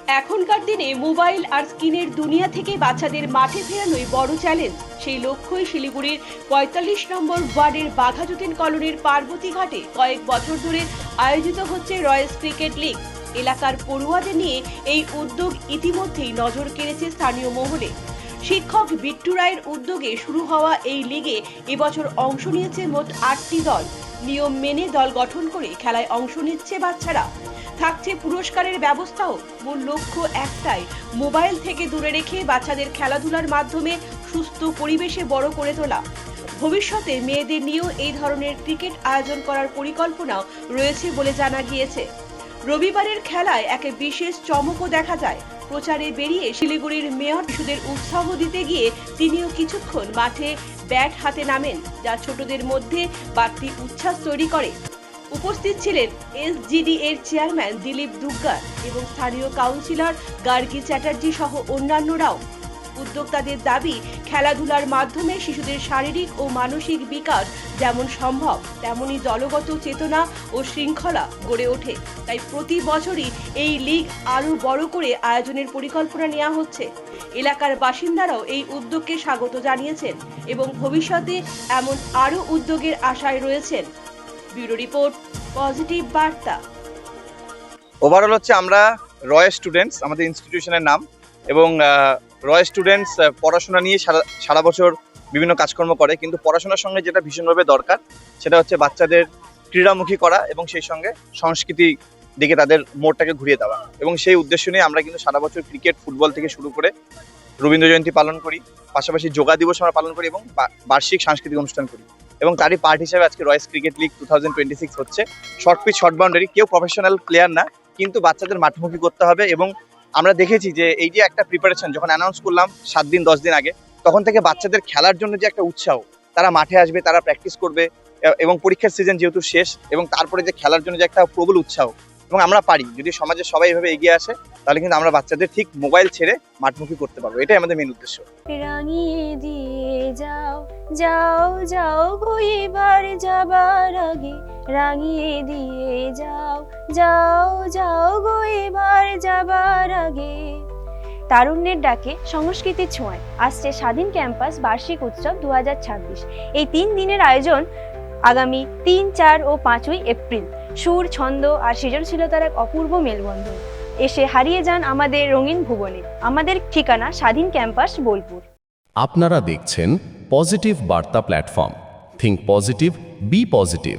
এখনকার দিনে মোবাইল আর স্ক্রিনের দুনিয়া থেকে বাচ্চাদের মাঠে ফেরানোই বড় চ্যালেঞ্জ। সেই লক্ষ্যই শিলিগুড়ির ৪৫ নম্বর ওয়ার্ডের বাঘাযতীন কলোনির পার্বতী ঘাটে কয়েক বছর ধরে আয়োজিত হচ্ছে রয়্যালস ক্রিকেট লিগ। এলাকার পড়ুয়াদের নিয়ে এই উদ্যোগ ইতিমধ্যেই নজর কেড়েছে স্থানীয় মহলে। শিক্ষক বিট্টু রায়ের উদ্যোগে শুরু হওয়া এই লিগে এবছর অংশ নিয়েছে মোট ৮টি দল। নিয়ম মেনে দল গঠন করে খেলায় অংশ নিচ্ছে বাচ্চারা। থাকছে পুরস্কারের ব্যবস্থাও। মূল লক্ষ্য একটাই, মোবাইল থেকে দূরে রেখে বাচ্চাদের খেলাধুলার মাধ্যমে সুস্থ পরিবেশে বড় করে তোলা। ভবিষ্যতে মেয়েদের নিয়েও এই ধরনের ক্রিকেট আয়োজন করার পরিকল্পনাও রয়েছে বলে জানা গিয়েছে। রবিবারের খেলায় এক বিশেষ চমকও দেখা যায়। প্রচারে বেরিয়ে শিলিগুড়ির মেয়র শিশুদের উৎসাহ দিতে গিয়ে তিনিও কিছুক্ষণ মাঠে ব্যাট হাতে নামেন, যা ছোটদের মধ্যে বাড়তি উচ্ছ্বাস তৈরি করে। উপস্থিত ছিলেন এসজিডি এর চেয়ারম্যান দিলীপ দুগ্গার এবং স্থানীয় কাউন্সিলর গার্গী চ্যাটার্জি সহ অন্যান্যরাও। উদ্যোক্তাদের দাবি, খেলাধুলার মাধ্যমে শিশুদের শারীরিক ও মানসিক বিকাশ যেমন সম্ভব, তেমনি দলগত চেতনা ও শৃঙ্খলা গড়ে ওঠে। তাই প্রতি বছরই এই লিগ আরও বড় করে আয়োজনের পরিকল্পনা নেওয়া হচ্ছে। এলাকার বাসিন্দারাও এই উদ্যোগকে স্বাগত জানিয়েছেন এবং ভবিষ্যতে এমন আরও উদ্যোগের আশায় রয়েছেন। ব্যুরো রিপোর্ট, পজিটিভ বার্তা। ওভারঅল হচ্ছে আমরা রয় স্টুডেন্টস আমাদের ইনস্টিটিউশনের নাম, এবং রয় স্টুডেন্টস পড়াশোনা নিয়ে সারা বছর বিভিন্ন কাজকর্ম করে, কিন্তু পড়াশোনার সঙ্গে যেটা ভীষণভাবে দরকার সেটা হচ্ছে বাচ্চাদের ক্রীড়ামুখী করা এবং সেই সঙ্গে সংস্কৃতি দিকে তাদের মোড়টাকে ঘুরিয়ে দেওয়া। এবং সেই উদ্দেশ্য নিয়ে আমরা কিন্তু সারা বছর ক্রিকেট, ফুটবল থেকে শুরু করে রবীন্দ্র জয়ন্তী পালন করি, পাশাপাশি যোগা দিবস আমরা পালন করি এবং বার্ষিক সাংস্কৃতিক অনুষ্ঠান করি। এবং তারই পার্ট হিসেবে আজকে রয়্যালস ক্রিকেট লিগ 2026 হচ্ছে। শর্ট পিচ, শর্ট বাউন্ডারি, কেউ প্রফেশনাল প্লেয়ার না, কিন্তু বাচ্চাদের মাঠমুখী করতে হবে। এবং আমরা দেখেছি যে এই যে একটা প্রিপারেশন যখন অ্যানাউন্স করলাম 7 দিন 10 দিন আগে, তখন থেকে বাচ্চাদের খেলার জন্য যে একটা উৎসাহ, তারা মাঠে আসবে, তারা প্র্যাকটিস করবে, এবং পরীক্ষার সিজন যেহেতু শেষ, এবং তারপরে যে খেলার জন্য যে একটা প্রবল উৎসাহ। এবং আমরা পারি, যদি সমাজের সবাই এভাবে এগিয়ে আসে, তাহলে কিন্তু আমরা বাচ্চাদের ঠিক মোবাইল ছেড়ে মাঠমুখী করতে পারবো। এটাই আমাদের মেন উদ্দেশ্য। রাঙিয়ে দিয়ে যাও যাও যাও গো এবার যাবার আগে, রাঙিয়ে দিয়ে যাও যাও যাও গো এবার যাবার আগে। তারুণ্যের ডাকে, সংস্কৃতির ছোঁয়ায় আসছে স্বাধীন ক্যাম্পাস বার্ষিক উৎসব 2026। এই 3 দিনের আয়োজন আগামী 3, 4 ও 5ই এপ্রিল। সুর, ছন্দ আর সৃজনশীলতার এক অপূর্ব মেলবন্ধন। এসে হারিয়ে যান আমাদের রঙিন ভুবনে। আমাদের ঠিকানা স্বাধীন ক্যাম্পাস, বোলপুর। আপনারা দেখছেন পজিটিভ বার্তা platform. Think positive, be positive.